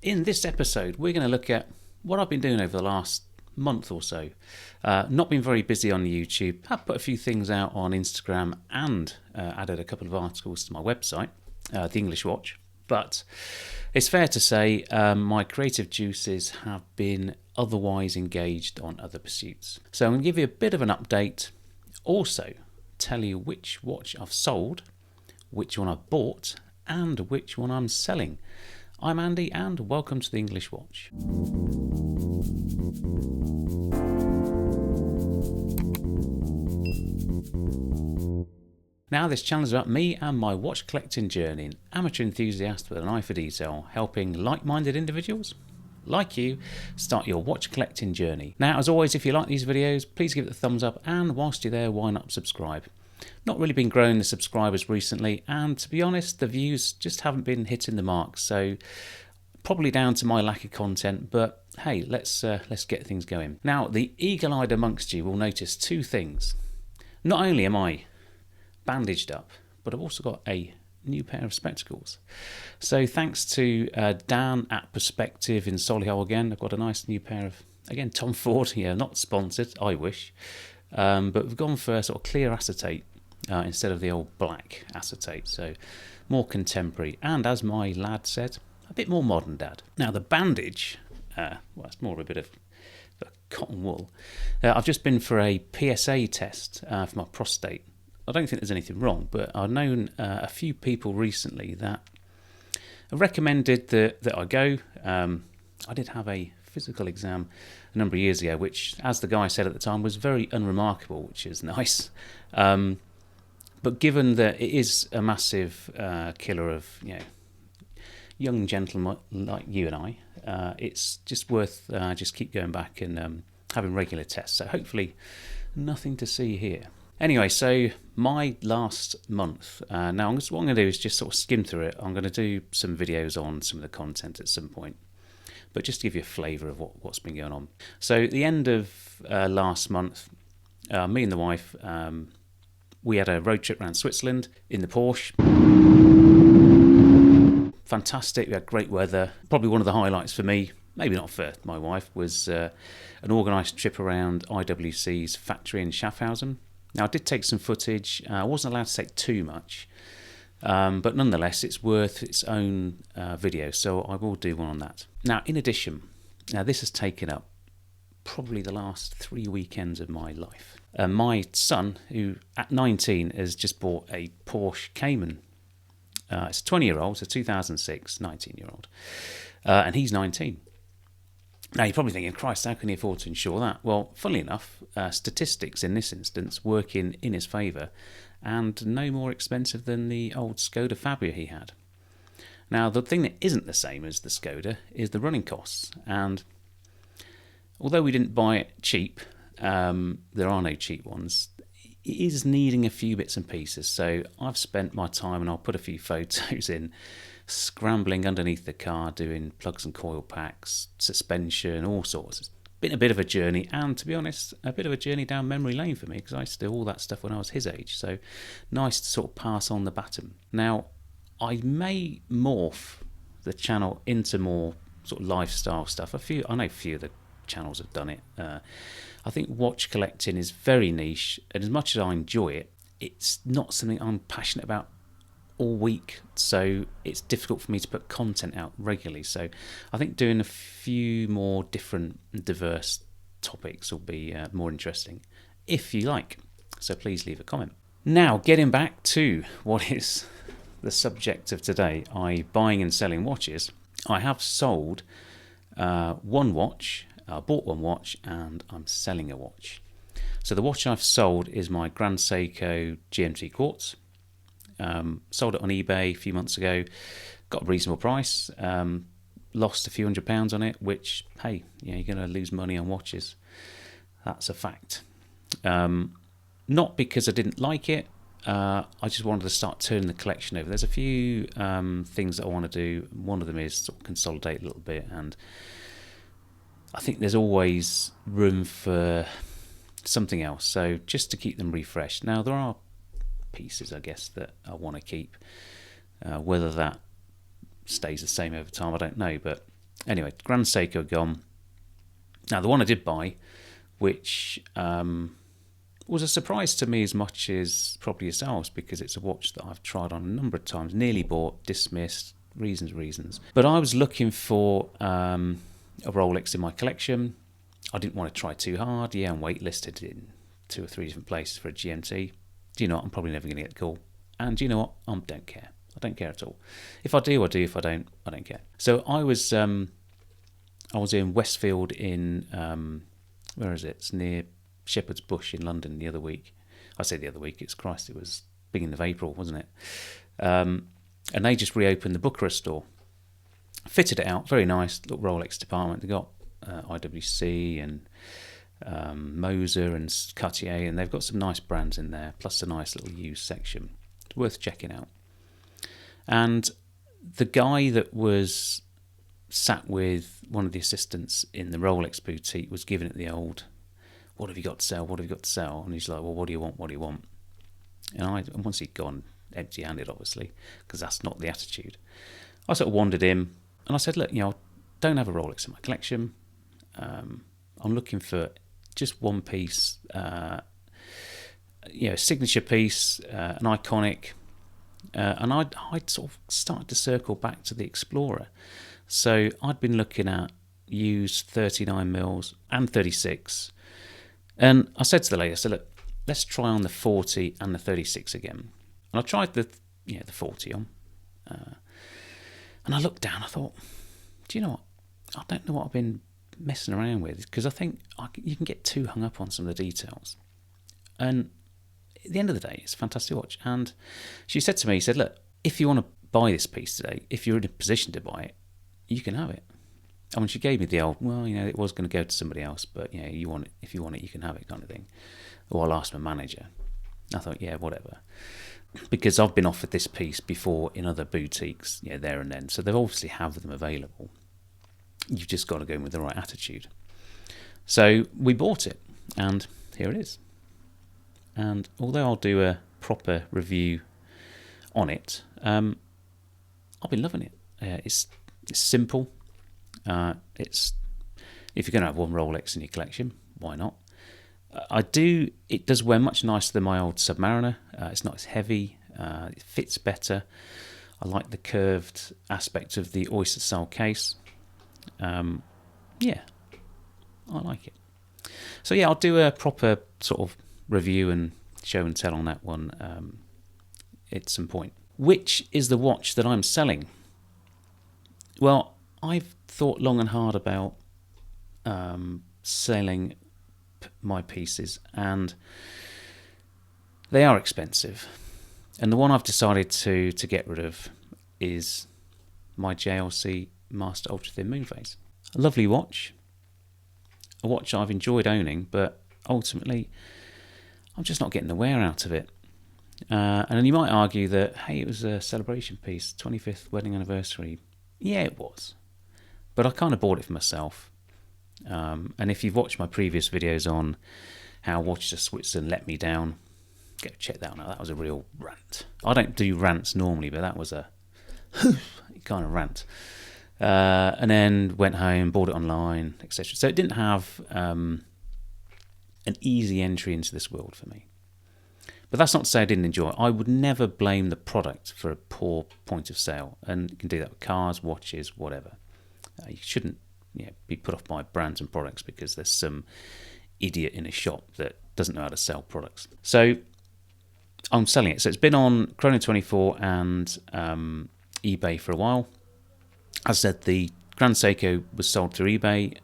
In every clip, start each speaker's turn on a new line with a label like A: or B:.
A: In this episode, we're going to look at what I've been doing over the last month or so. Not been very busy on YouTube. I've put a few things out on Instagram and added a couple of articles to my website, The English Watch. But it's fair to say my creative juices have been otherwise engaged on other pursuits. So I'm going to give you a bit of an update. Also, tell you which watch I've sold, which one I've bought, and which one I'm selling. I'm Andy and welcome to The English Watch. Now this channel is about me and my watch collecting journey, an amateur enthusiast with an eye for detail, helping like-minded individuals like you start your watch collecting journey. Now as always, if you like these videos, please give it a thumbs up, and whilst you're there, why not subscribe? Not really been growing the subscribers recently, and to be honest, the views just haven't been hitting the mark, so probably down to my lack of content, but hey, let's get things going. Now, the eagle-eyed amongst you will notice two things. Not only am I bandaged up, but I've also got a new pair of spectacles. So thanks to Dan at Perspective in Solihull again, I've got a nice new pair of, again, Tom Ford, yeah, not sponsored, I wish. But we've gone for sort of clear acetate instead of the old black acetate, so more contemporary, and as my lad said, a bit more modern, Dad. Now the bandage, well, it's more of a bit of cotton wool. I've just been for a PSA test for my prostate. I don't think there's anything wrong, but I've known a few people recently that have recommended that I go. I did have a physical exam a number of years ago, which, as the guy said at the time, was very unremarkable, which is nice. But given that it is a massive killer of young gentlemen like you and I, it's just worth just keep going back and having regular tests. So hopefully nothing to see here. Anyway, so my last month, now what I'm going to do is just sort of skim through it. I'm going to do some videos on some of the content at some point, but just to give you a flavour of what's been going on. So at the end of last month, me and the wife, we had a road trip around Switzerland in the Porsche. Fantastic, we had great weather. Probably one of the highlights for me, maybe not for my wife, was an organised trip around IWC's factory in Schaffhausen. Now I did take some footage, I wasn't allowed to take too much, but nonetheless it's worth its own video, so I will do one on that. Now in addition, this has taken up probably the last 3 weekends of my life. My son, who at 19 has just bought a Porsche Cayman. It's a 20-year-old, so 2006, 19-year-old, and he's 19. Now you're probably thinking, Christ, how can he afford to insure that? Well, funnily enough, statistics in this instance work in his favour, and no more expensive than the old Skoda Fabia he had. Now the thing that isn't the same as the Skoda is the running costs, and although we didn't buy it cheap, there are no cheap ones, it is needing a few bits and pieces. So I've spent my time, and I'll put a few photos in, scrambling underneath the car, doing plugs and coil packs, suspension, all sorts. It's been a bit of a journey, and to be honest, a bit of a journey down memory lane for me, because I used to do all that stuff when I was his age, so nice to sort of pass on the baton. Now, I may morph the channel into more sort of lifestyle stuff. I know a few of the channels have done it. I think watch collecting is very niche, and as much as I enjoy it, it's not something I'm passionate about all week, so it's difficult for me to put content out regularly. So I think doing a few more different diverse topics will be more interesting if you like, so please leave a comment. Now getting back to what is the subject of today, buying and selling watches. I have sold one watch, I bought one watch, and I'm selling a watch. So the watch I've sold is my Grand Seiko GMT quartz. Sold it on eBay a few months ago, got a reasonable price, lost a few £100 on it, which, hey, you're going to lose money on watches. That's a fact. Not because I didn't like it, I just wanted to start turning the collection over. There's a few things that I want to do. One of them is sort of consolidate a little bit, and I think there's always room for something else, so just to keep them refreshed. Now there are pieces, I guess, that I want to keep. Whether that stays the same over time, I don't know, but Anyway, Grand Seiko gone. Now, the one I did buy, which was a surprise to me as much as probably yourselves, because it's a watch that I've tried on a number of times, nearly bought, dismissed, reasons. But I was looking for a Rolex in my collection. I didn't want to try too hard. Yeah, I'm waitlisted in 2 or 3 different places for a GMT. Do you know what? I'm probably never going to get the call. And do you know what? I don't care. I don't care at all. If I do, I do. If I don't care. So I was in Westfield in where is it? It's near Shepherd's Bush in London the other week. I say the other week. It was beginning of April, wasn't it? And they just reopened the Bucharest store, fitted it out, very nice little Rolex department. They got IWC and Moser and Cartier, and they've got some nice brands in there, plus a nice little used section. It's worth checking out. And the guy that was sat with one of the assistants in the Rolex boutique was giving it the old, what have you got to sell? What have you got to sell? And he's like, well, what do you want? What do you want? And once he'd gone empty-handed, obviously, because that's not the attitude, I sort of wandered in and I said, look, I don't have a Rolex in my collection. I'm looking for just one piece, a signature piece, an iconic. And I'd sort of started to circle back to the Explorer. So I'd been looking at used 39 mils and 36. And I said to the lady, I said, look, let's try on the 40 and the 36 again. And I tried the 40 on. And I looked down, I thought, do you know what? I don't know what I've been messing around with, because I think you can get too hung up on some of the details. And at the end of the day, it's a fantastic watch. And she said to me, look, if you want to buy this piece today, if you're in a position to buy it, you can have it. I mean, she gave me the old, well, it was going to go to somebody else, but if you want it, you can have it kind of thing. Or I'll ask my manager. I thought, yeah, whatever. Because I've been offered this piece before in other boutiques, there and then. So they obviously have them available. You've just got to go in with the right attitude. So we bought it, and here it is. And although I'll do a proper review on it, I've been loving it. It's simple. It's, if you're going to have one Rolex in your collection, why not? It does wear much nicer than my old Submariner. It's not as heavy. It fits better. I like the curved aspect of the oyster style case. I like it. So I'll do a proper sort of review and show and tell on that one at some point. Which is the watch that I'm selling? Well, I've thought long and hard about selling my pieces, and they are expensive. And the one I've decided to get rid of is my JLC Master Ultra Thin Moonphase. A lovely watch, a watch I've enjoyed owning, but ultimately I'm just not getting the wear out of it. And then you might argue that, hey, it was a celebration piece, 25th wedding anniversary. Yeah, it was. But I kind of bought it for myself. And if you've watched my previous videos on how Watches of Switzerland let me down, go check that one out. That was a real rant. I don't do rants normally, but that was a kind of rant. And then went home, bought it online, etc. So it didn't have an easy entry into this world for me. But that's not to say I didn't enjoy it. I would never blame the product for a poor point of sale. And you can do that with cars, watches, whatever. You shouldn't be put off by brands and products because there's some idiot in a shop that doesn't know how to sell products. So I'm selling it. So it's been on Chrono24 and eBay for a while. As I said, the Grand Seiko was sold through eBay.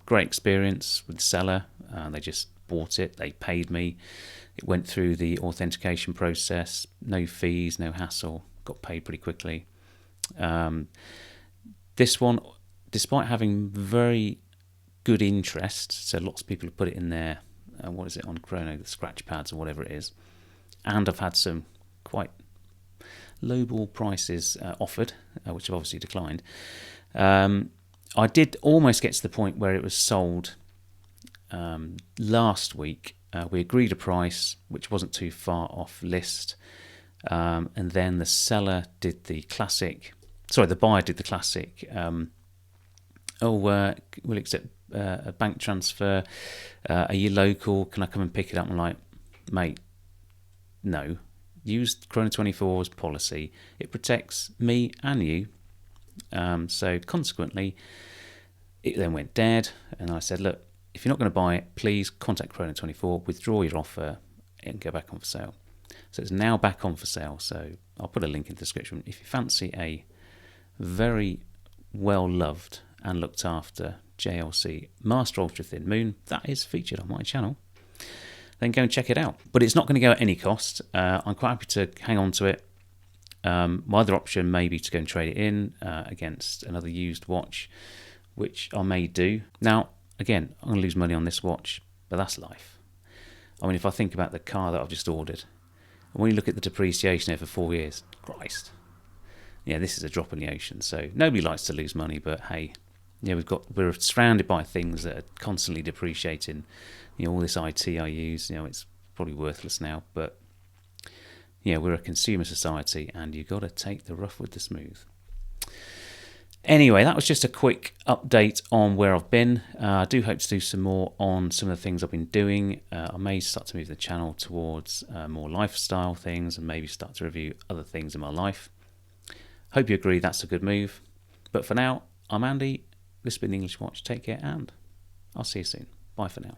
A: Great experience with the seller. They just bought it. They paid me. It went through the authentication process. No fees, no hassle. Got paid pretty quickly. This one, despite having very good interest, so lots of people have put it in there, on Chrono, the scratch pads or whatever it is, and I've had some quite lowball prices offered, which I've obviously declined. I did almost get to the point where it was sold last week. We agreed a price which wasn't too far off list, and then the buyer did the classic we'll accept a bank transfer. Are you local? Can I come and pick it up? I'm like, mate, no. Use Chrono24's policy. It protects me and you. So consequently, it then went dead, and I said, look, if you're not going to buy it, please contact Chrono24, withdraw your offer, and go back on for sale. So it's now back on for sale. So I'll put a link in the description. If you fancy a very well-loved and looked after JLC Master Ultra Thin Moon, that is featured on my channel, then go and check it out. But it's not going to go at any cost. I'm quite happy to hang on to it. My other option may be to go and trade it in against another used watch, which I may do. Now, again, I'm going to lose money on this watch, but that's life. I mean, if I think about the car that I've just ordered, and when you look at the depreciation over 4 years, Christ, yeah, this is a drop in the ocean. So nobody likes to lose money, but hey, yeah, we're surrounded by things that are constantly depreciating. You know, all this IT I use, you know, it's probably worthless now, but yeah, we're a consumer society, and you've got to take the rough with the smooth. Anyway, that was just a quick update on where I've been. I do hope to do some more on some of the things I've been doing. I may start to move the channel towards more lifestyle things, and maybe start to review other things in my life. Hope you agree that's a good move. But for now, I'm Andy. This has been the English Watch. Take care, and I'll see you soon. Bye for now.